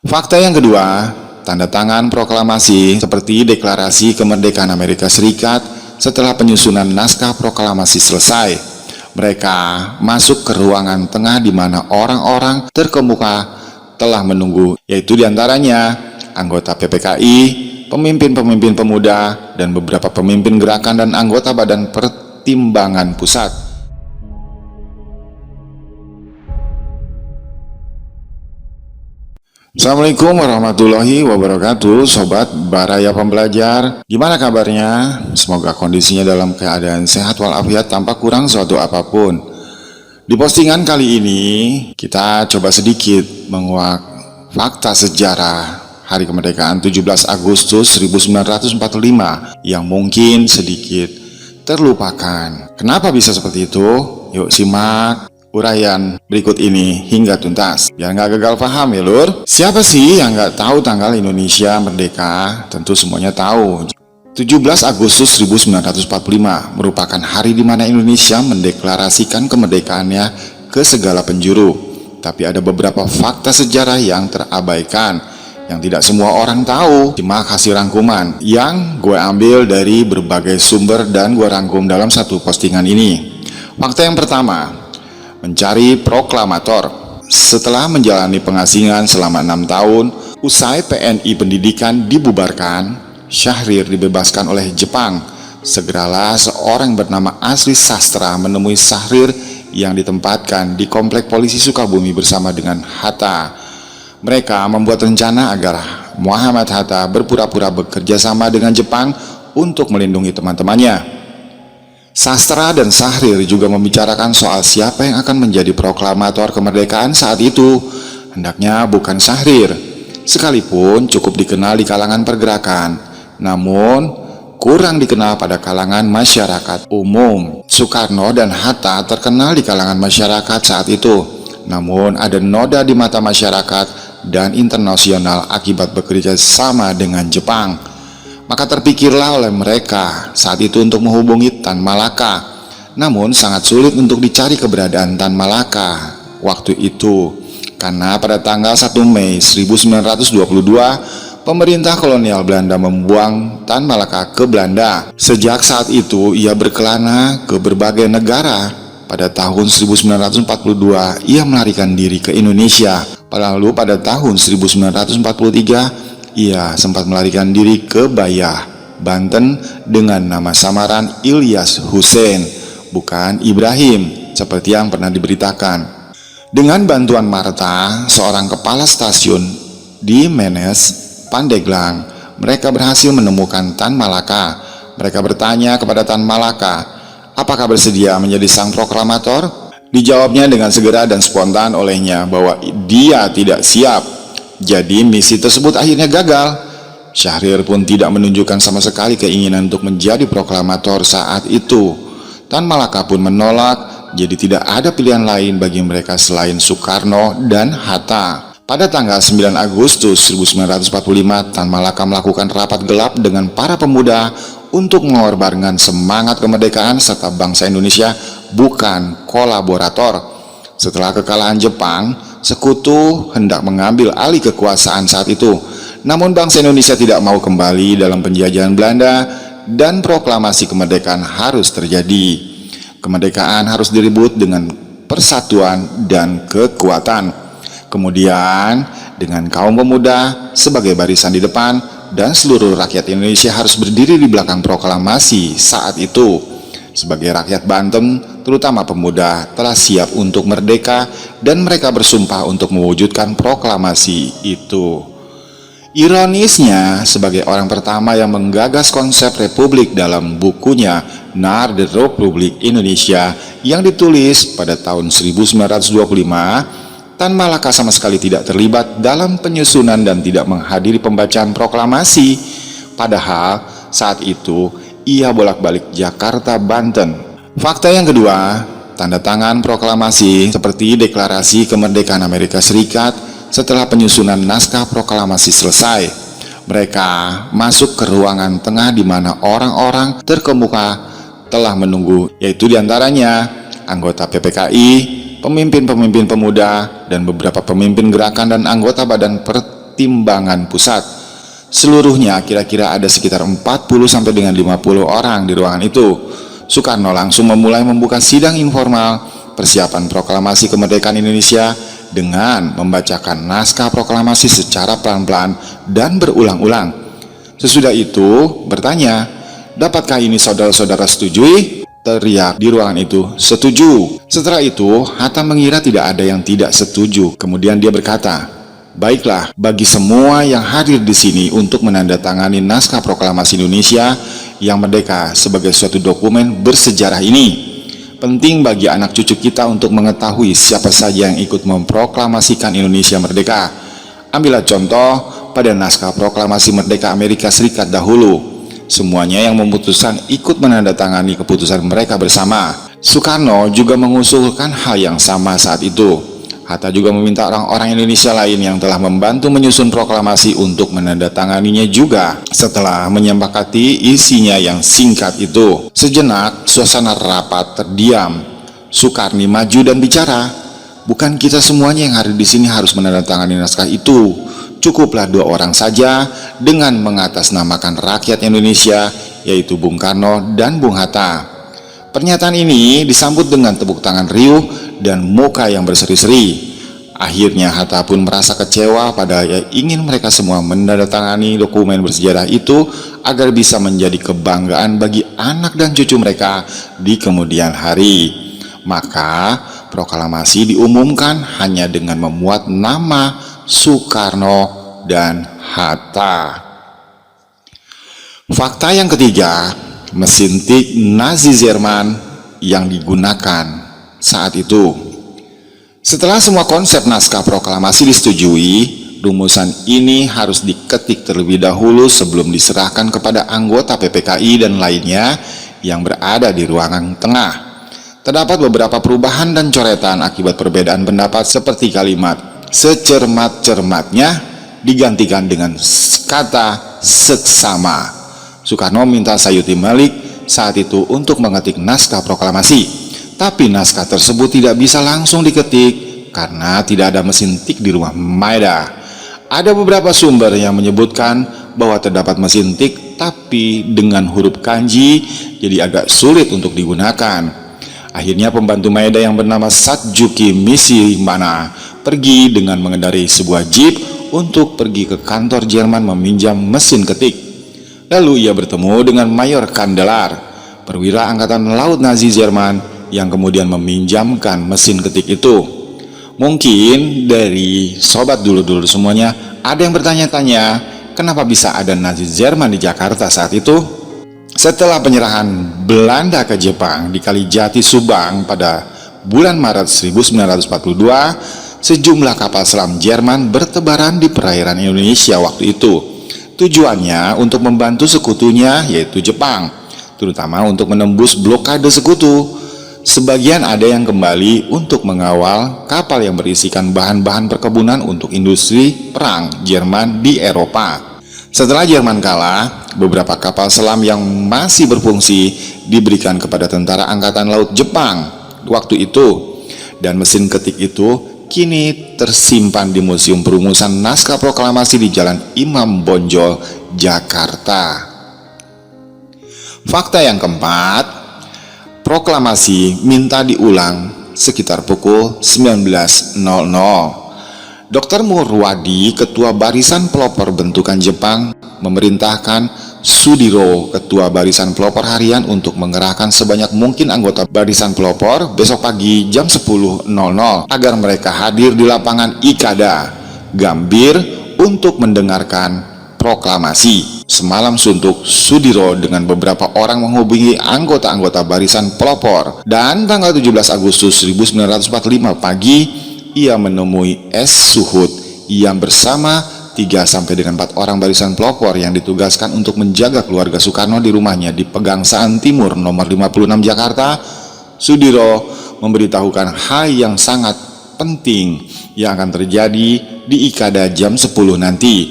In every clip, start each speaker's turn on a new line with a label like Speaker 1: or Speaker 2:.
Speaker 1: Fakta yang kedua, tanda tangan proklamasi seperti Deklarasi Kemerdekaan Amerika Serikat setelah penyusunan naskah proklamasi selesai. Mereka masuk ke ruangan tengah di mana orang-orang terkemuka telah menunggu, yaitu diantaranya anggota PPKI, pemimpin-pemimpin pemuda, dan beberapa pemimpin gerakan dan anggota Badan Pertimbangan Pusat. Assalamualaikum warahmatullahi wabarakatuh, Sobat Baraya Pembelajar. Gimana kabarnya? Semoga kondisinya dalam keadaan sehat walafiat tanpa kurang suatu apapun. Di postingan kali ini, kita coba sedikit menguak fakta sejarah Hari Kemerdekaan 17 Agustus 1945 yang mungkin sedikit terlupakan. Kenapa bisa seperti itu? Yuk simak uraian berikut ini hingga tuntas, biar nggak gagal paham ya lur. Siapa sih yang nggak tahu tanggal Indonesia merdeka? Tentu semuanya tahu. 17 Agustus 1945 merupakan hari di mana Indonesia mendeklarasikan kemerdekaannya ke segala penjuru. Tapi ada beberapa fakta sejarah yang terabaikan, yang tidak semua orang tahu. Simak hasil rangkuman yang gue ambil dari berbagai sumber dan gue rangkum dalam satu postingan ini. Fakta yang pertama, mencari proklamator. Setelah menjalani pengasingan selama 6 tahun, usai PNI pendidikan dibubarkan, Syahrir dibebaskan oleh Jepang. Segeralah seorang bernama Asri Sastra menemui Syahrir yang ditempatkan di komplek polisi Sukabumi bersama dengan Hatta. Mereka membuat rencana agar Muhammad Hatta berpura-pura bekerja sama dengan Jepang untuk melindungi teman-temannya. Sastra dan Syahrir juga membicarakan soal siapa yang akan menjadi proklamator kemerdekaan saat itu. Hendaknya bukan Syahrir, sekalipun cukup dikenal di kalangan pergerakan, namun kurang dikenal pada kalangan masyarakat umum. Soekarno dan Hatta terkenal di kalangan masyarakat saat itu, namun ada noda di mata masyarakat dan internasional akibat bekerja sama dengan Jepang. Maka terpikirlah oleh mereka saat itu untuk menghubungi Tan Malaka. Namun sangat sulit untuk dicari keberadaan Tan Malaka waktu itu, karena pada tanggal 1 Mei 1922 pemerintah kolonial Belanda membuang Tan Malaka ke Belanda. Sejak saat itu ia berkelana ke berbagai negara. Pada tahun 1942 ia melarikan diri ke Indonesia. Lalu pada tahun 1943 ia sempat melarikan diri ke Bayah, Banten dengan nama samaran Ilyas Hussein, bukan Ibrahim seperti yang pernah diberitakan. Dengan bantuan Marta, seorang kepala stasiun di Menes, Pandeglang, mereka berhasil menemukan Tan Malaka. Mereka bertanya kepada Tan Malaka, apakah bersedia menjadi sang proklamator? Dijawabnya dengan segera dan spontan olehnya bahwa dia tidak siap. Jadi misi tersebut akhirnya gagal. Syahrir pun tidak menunjukkan sama sekali keinginan untuk menjadi proklamator saat itu. Tan Malaka pun menolak, jadi tidak ada pilihan lain bagi mereka selain Soekarno dan Hatta. Pada tanggal 9 Agustus 1945, Tan Malaka melakukan rapat gelap dengan para pemuda untuk mengorbankan semangat kemerdekaan serta bangsa Indonesia, bukan kolaborator. Setelah kekalahan Jepang, sekutu hendak mengambil alih kekuasaan saat itu. Namun bangsa Indonesia tidak mau kembali dalam penjajahan Belanda dan proklamasi kemerdekaan harus terjadi. Kemerdekaan harus direbut dengan persatuan dan kekuatan. Kemudian dengan kaum pemuda sebagai barisan di depan dan seluruh rakyat Indonesia harus berdiri di belakang proklamasi saat itu. Sebagai rakyat Banten, terutama pemuda, telah siap untuk merdeka dan mereka bersumpah untuk mewujudkan proklamasi itu. Ironisnya, sebagai orang pertama yang menggagas konsep republik dalam bukunya Naar de Republik Indonesia yang ditulis pada tahun 1925, Tan Malaka sama sekali tidak terlibat dalam penyusunan dan tidak menghadiri pembacaan proklamasi. Padahal saat itu ia bolak-balik Jakarta, Banten. Fakta yang kedua, tanda tangan proklamasi seperti Deklarasi Kemerdekaan Amerika Serikat setelah penyusunan naskah proklamasi selesai. Mereka masuk ke ruangan tengah di mana orang-orang terkemuka telah menunggu, yaitu diantaranya anggota PPKI, pemimpin-pemimpin pemuda, dan beberapa pemimpin gerakan dan anggota Badan Pertimbangan Pertimbangan Pusat. Seluruhnya kira-kira ada sekitar 40 sampai dengan 50 orang di ruangan itu. Soekarno langsung memulai membuka sidang informal persiapan proklamasi kemerdekaan Indonesia dengan membacakan naskah proklamasi secara pelan-pelan dan berulang-ulang. Sesudah itu bertanya, "Dapatkah ini saudara-saudara setujui?" Teriak di ruangan itu, "Setuju." Setelah itu, Hatta mengira tidak ada yang tidak setuju. Kemudian dia berkata, "Baiklah, bagi semua yang hadir di sini untuk menandatangani naskah proklamasi Indonesia yang merdeka sebagai suatu dokumen bersejarah ini. Penting bagi anak cucu kita untuk mengetahui siapa saja yang ikut memproklamasikan Indonesia merdeka. Ambillah contoh pada naskah proklamasi merdeka Amerika Serikat dahulu. Semuanya yang memutuskan ikut menandatangani keputusan mereka bersama." Soekarno juga mengusulkan hal yang sama saat itu. Hatta juga meminta orang-orang Indonesia lain yang telah membantu menyusun proklamasi untuk menandatanganinya juga. Setelah menyepakati isinya yang singkat itu, sejenak suasana rapat terdiam. Soekarni maju dan bicara, "Bukan kita semuanya yang hadir di sini harus menandatangani naskah itu. Cukuplah 2 orang saja dengan mengatasnamakan rakyat Indonesia, yaitu Bung Karno dan Bung Hatta." Pernyataan ini disambut dengan tepuk tangan riuh dan muka yang berseri-seri. Akhirnya Hatta pun merasa kecewa padahal ingin mereka semua menandatangani dokumen bersejarah itu agar bisa menjadi kebanggaan bagi anak dan cucu mereka di kemudian hari. Maka proklamasi diumumkan hanya dengan memuat nama Soekarno dan Hatta. Fakta yang ketiga, mesin tik Nazi Jerman yang digunakan saat itu. Setelah semua konsep naskah proklamasi disetujui, rumusan ini harus diketik terlebih dahulu sebelum diserahkan kepada anggota PPKI dan lainnya yang berada di ruangan tengah. Terdapat beberapa perubahan dan coretan akibat perbedaan pendapat, seperti kalimat "secermat-cermatnya" digantikan dengan kata "seksama". Soekarno minta Sayuti Malik saat itu untuk mengetik naskah proklamasi, tapi naskah tersebut tidak bisa langsung diketik karena tidak ada mesin tik di rumah Maeda. Ada beberapa sumber yang menyebutkan bahwa terdapat mesin tik tapi dengan huruf kanji, jadi agak sulit untuk digunakan. Akhirnya pembantu Maeda yang bernama Satsuki Mishimana pergi dengan mengendarai sebuah jeep untuk pergi ke kantor Jerman meminjam mesin ketik. Lalu ia bertemu dengan Mayor Kandelar, perwira angkatan laut Nazi Jerman yang kemudian meminjamkan mesin ketik itu. Mungkin dari sobat dulu-dulu semuanya ada yang bertanya-tanya, kenapa bisa ada Nazi Jerman di Jakarta saat itu? Setelah penyerahan Belanda ke Jepang di Kalijati, Subang pada bulan Maret 1942, sejumlah kapal selam Jerman bertebaran di perairan Indonesia waktu itu. Tujuannya untuk membantu sekutunya, yaitu Jepang, terutama untuk menembus blokade sekutu. Sebagian ada yang kembali untuk mengawal kapal yang berisikan bahan-bahan perkebunan untuk industri perang Jerman di Eropa. Setelah Jerman kalah, beberapa kapal selam yang masih berfungsi diberikan kepada tentara angkatan laut Jepang waktu itu, dan mesin ketik itu kini tersimpan di Museum Perumusan Naskah Proklamasi di Jalan Imam Bonjol, Jakarta. Fakta yang keempat, proklamasi minta diulang sekitar pukul 19.00. Dr. Murwadi, ketua Barisan Pelopor Bentukan Jepang, memerintahkan Sudiro, ketua Barisan Pelopor Harian, untuk mengerahkan sebanyak mungkin anggota Barisan Pelopor besok pagi jam 10.00 agar mereka hadir di lapangan Ikada, Gambir untuk mendengarkan proklamasi. Semalam suntuk, Sudiro dengan beberapa orang menghubungi anggota-anggota Barisan Pelopor, dan tanggal 17 Agustus 1945 pagi ia menemui S. Suhut yang bersama 3-4 orang barisan pelopor yang ditugaskan untuk menjaga keluarga Soekarno di rumahnya di Pegangsaan Timur nomor 56 Jakarta. Sudiro memberitahukan hal yang sangat penting yang akan terjadi di Ikada jam 10 nanti.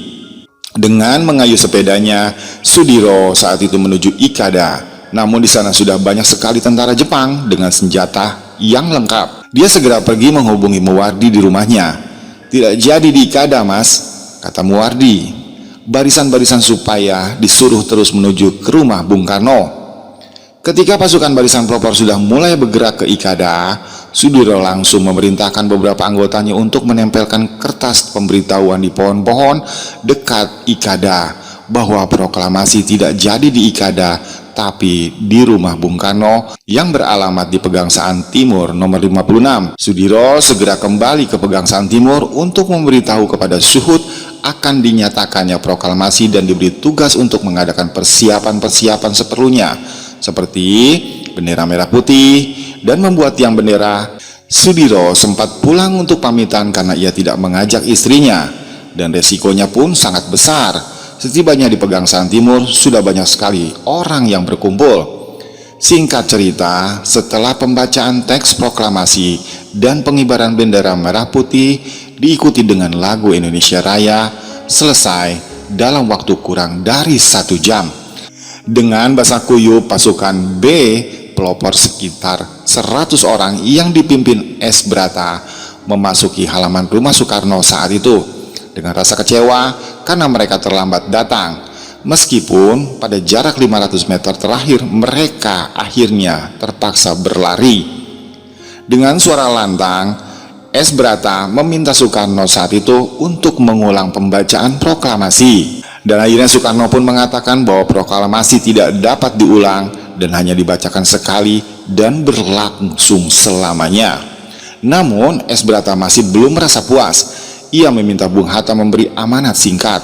Speaker 1: Dengan mengayuh sepedanya, Sudiro saat itu menuju Ikada. Namun di sana sudah banyak sekali tentara Jepang dengan senjata yang lengkap. Dia segera pergi menghubungi Muwardi di rumahnya. "Tidak jadi di Ikada, Mas. kata Muwardi. Barisan-barisan supaya disuruh terus menuju ke rumah Bung Karno. Ketika pasukan barisan pelopor sudah mulai bergerak ke Ikada, Sudiro langsung memerintahkan beberapa anggotanya untuk menempelkan kertas pemberitahuan di pohon-pohon dekat Ikada bahwa proklamasi tidak jadi di Ikada, tapi di rumah Bung Karno yang beralamat di Pegangsaan Timur nomor 56. Sudiro segera kembali ke Pegangsaan Timur untuk memberitahu kepada Suhut akan dinyatakannya proklamasi dan diberi tugas untuk mengadakan persiapan-persiapan seperlunya, seperti bendera merah putih dan membuat tiang bendera. Sudiro sempat pulang untuk pamitan karena ia tidak mengajak istrinya, dan resikonya pun sangat besar. Setibanya di Pegangsaan Timur, sudah banyak sekali orang yang berkumpul. Singkat cerita, setelah pembacaan teks proklamasi dan pengibaran bendera merah putih diikuti dengan lagu Indonesia Raya, selesai dalam waktu kurang dari 1 jam. Dengan bahasa kuyup, pasukan B pelopor sekitar 100 orang yang dipimpin S. Brata memasuki halaman rumah Soekarno saat itu dengan rasa kecewa karena mereka terlambat datang. Meskipun pada jarak 500 meter terakhir mereka akhirnya terpaksa berlari. Dengan suara lantang, S. Brata meminta Soekarno saat itu untuk mengulang pembacaan proklamasi. Dan akhirnya Soekarno pun mengatakan bahwa proklamasi tidak dapat diulang dan hanya dibacakan sekali dan berlangsung selamanya. Namun S. Brata masih belum merasa puas. Ia meminta Bung Hatta memberi amanat singkat.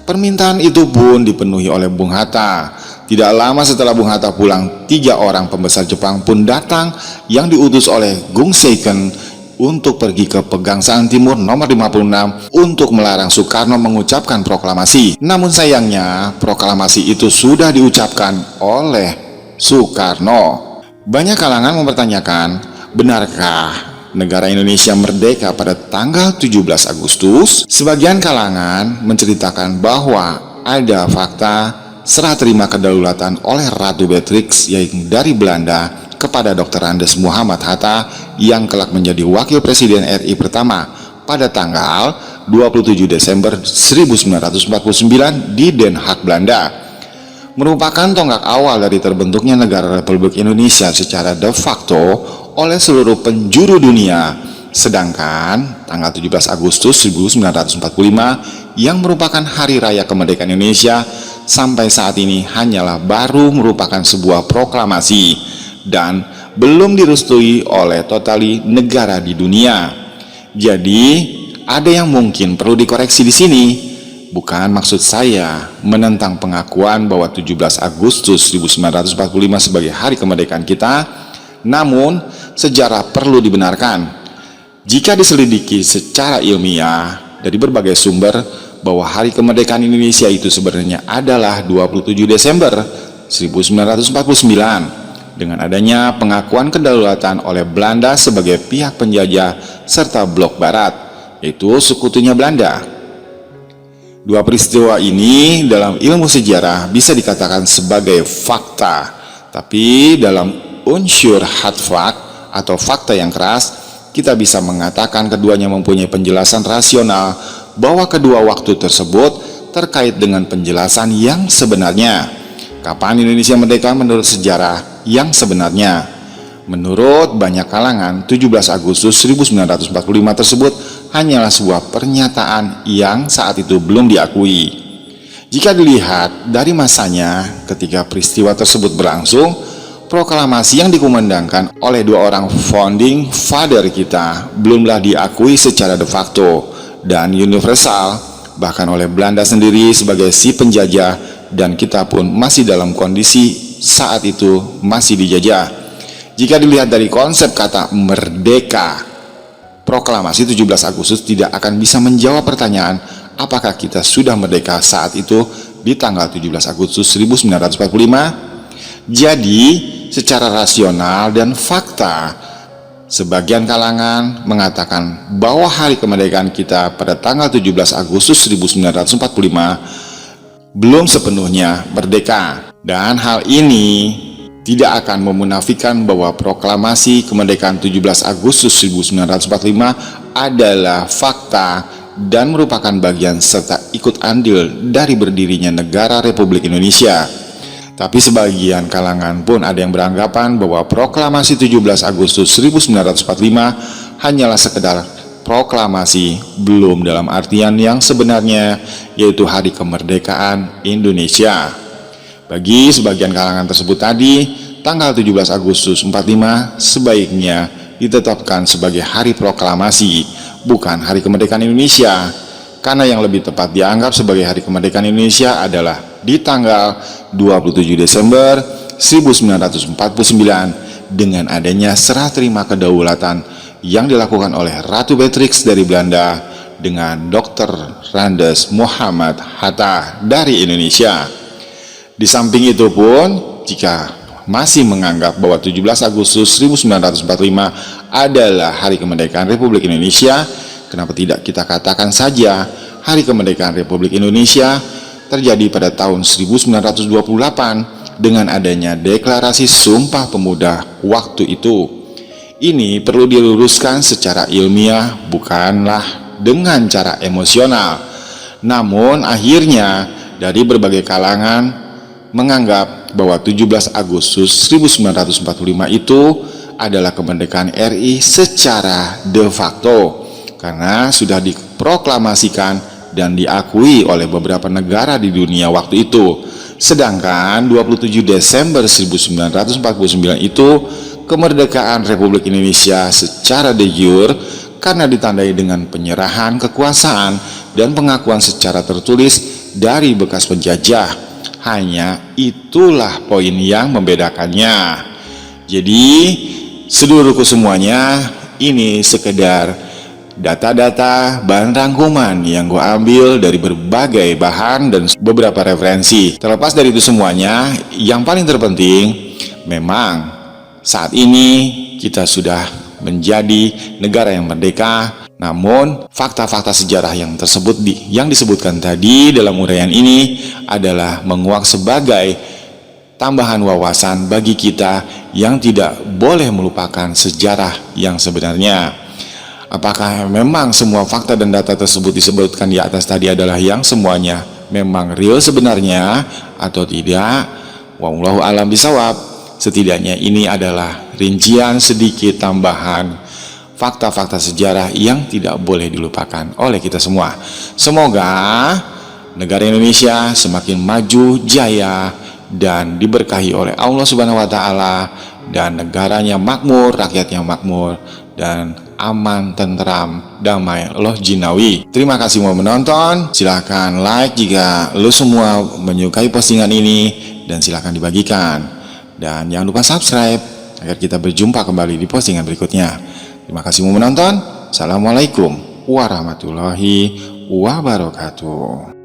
Speaker 1: Permintaan itu pun dipenuhi oleh Bung Hatta. Tidak lama setelah Bung Hatta pulang, 3 orang pembesar Jepang pun datang yang diutus oleh Gung Seiken untuk pergi ke Pegangsaan Timur nomor 56 untuk melarang Soekarno mengucapkan proklamasi. Namun sayangnya proklamasi itu sudah diucapkan oleh Soekarno. Banyak kalangan mempertanyakan, benarkah negara Indonesia merdeka pada tanggal 17 Agustus? Sebagian kalangan menceritakan bahwa ada fakta serah terima kedaulatan oleh Ratu Beatrix yaitu dari Belanda kepada Dr. Andes Muhammad Hatta yang kelak menjadi wakil presiden RI pertama pada tanggal 27 Desember 1949 di Den Haag, Belanda. Merupakan tonggak awal dari terbentuknya negara Republik Indonesia secara de facto oleh seluruh penjuru dunia. Sedangkan tanggal 17 Agustus 1945 yang merupakan hari raya kemerdekaan Indonesia sampai saat ini hanyalah baru merupakan sebuah proklamasi dan belum direstui oleh totali negara di dunia. Jadi ada yang mungkin perlu dikoreksi di sini. Bukan maksud saya menentang pengakuan bahwa 17 Agustus 1945 sebagai hari kemerdekaan kita, namun sejarah perlu dibenarkan. Jika diselidiki secara ilmiah dari berbagai sumber bahwa hari kemerdekaan Indonesia itu sebenarnya adalah 27 Desember 1949 dengan adanya pengakuan kedaulatan oleh Belanda sebagai pihak penjajah serta blok barat, yaitu sekutunya Belanda. Dua peristiwa ini dalam ilmu sejarah bisa dikatakan sebagai fakta, tapi dalam unsur hard fact atau fakta yang keras, kita bisa mengatakan keduanya mempunyai penjelasan rasional bahwa kedua waktu tersebut terkait dengan penjelasan yang sebenarnya. Kapan Indonesia merdeka menurut sejarah yang sebenarnya? Menurut banyak kalangan, 17 Agustus 1945 tersebut hanyalah sebuah pernyataan yang saat itu belum diakui. Jika dilihat dari masanya ketika peristiwa tersebut berlangsung, proklamasi yang dikumandangkan oleh 2 orang founding father kita belumlah diakui secara de facto dan universal, bahkan oleh Belanda sendiri sebagai si penjajah, dan kita pun masih dalam kondisi saat itu masih dijajah. Jika dilihat dari konsep kata merdeka, proklamasi 17 Agustus tidak akan bisa menjawab pertanyaan apakah kita sudah merdeka saat itu di tanggal 17 Agustus 1945. Jadi, secara rasional dan fakta, sebagian kalangan mengatakan bahwa hari kemerdekaan kita pada tanggal 17 Agustus 1945 belum sepenuhnya merdeka. Dan hal ini tidak akan memunafikan bahwa proklamasi kemerdekaan 17 Agustus 1945 adalah fakta dan merupakan bagian serta ikut andil dari berdirinya negara Republik Indonesia. Tapi sebagian kalangan pun ada yang beranggapan bahwa proklamasi 17 Agustus 1945 hanyalah sekedar proklamasi, belum dalam artian yang sebenarnya, yaitu hari kemerdekaan Indonesia. Bagi sebagian kalangan tersebut tadi, tanggal 17 Agustus 45 sebaiknya ditetapkan sebagai hari proklamasi, bukan hari kemerdekaan Indonesia, karena yang lebih tepat dianggap sebagai hari kemerdekaan Indonesia adalah di tanggal 27 Desember 1949 dengan adanya serah terima kedaulatan yang dilakukan oleh Ratu Beatrix dari Belanda dengan Dr. Randes Muhammad Hatta dari Indonesia. Di samping itu pun, jika masih menganggap bahwa 17 Agustus 1945 adalah hari kemerdekaan Republik Indonesia, kenapa tidak kita katakan saja hari kemerdekaan Republik Indonesia terjadi pada tahun 1928 dengan adanya Deklarasi Sumpah Pemuda waktu itu. Ini perlu diluruskan secara ilmiah, bukanlah dengan cara emosional. Namun akhirnya dari berbagai kalangan menganggap bahwa 17 Agustus 1945 itu adalah kemerdekaan RI secara de facto, karena sudah diproklamasikan dan diakui oleh beberapa negara di dunia waktu itu. Sedangkan 27 Desember 1949 itu kemerdekaan Republik Indonesia secara de jure karena ditandai dengan penyerahan kekuasaan dan pengakuan secara tertulis dari bekas penjajah. Hanya itulah poin yang membedakannya. Jadi seluruhku semuanya ini sekedar data-data bahan rangkuman yang gue ambil dari berbagai bahan dan beberapa referensi. Terlepas dari itu semuanya, yang paling terpenting memang saat ini kita sudah menjadi negara yang merdeka. Namun fakta-fakta sejarah yang disebutkan tadi dalam uraian ini adalah menguak sebagai tambahan wawasan bagi kita yang tidak boleh melupakan sejarah yang sebenarnya. Apakah memang semua fakta dan data tersebut disebutkan di atas tadi adalah yang semuanya memang real sebenarnya atau tidak? Wallahu a'lam bishawab. Setidaknya ini adalah rincian sedikit tambahan fakta-fakta sejarah yang tidak boleh dilupakan oleh kita semua. Semoga negara Indonesia semakin maju, jaya, dan diberkahi oleh Allah Subhanahu wa Ta'ala, dan negaranya makmur, rakyatnya makmur, dan aman, tentram, damai, loh jinawi. Terima kasih mau menonton. Silahkan like jika lo semua menyukai postingan ini, dan silahkan dibagikan. Dan jangan lupa subscribe agar kita berjumpa kembali di postingan berikutnya. Terima kasih mau menonton. Assalamualaikum warahmatullahi wabarakatuh.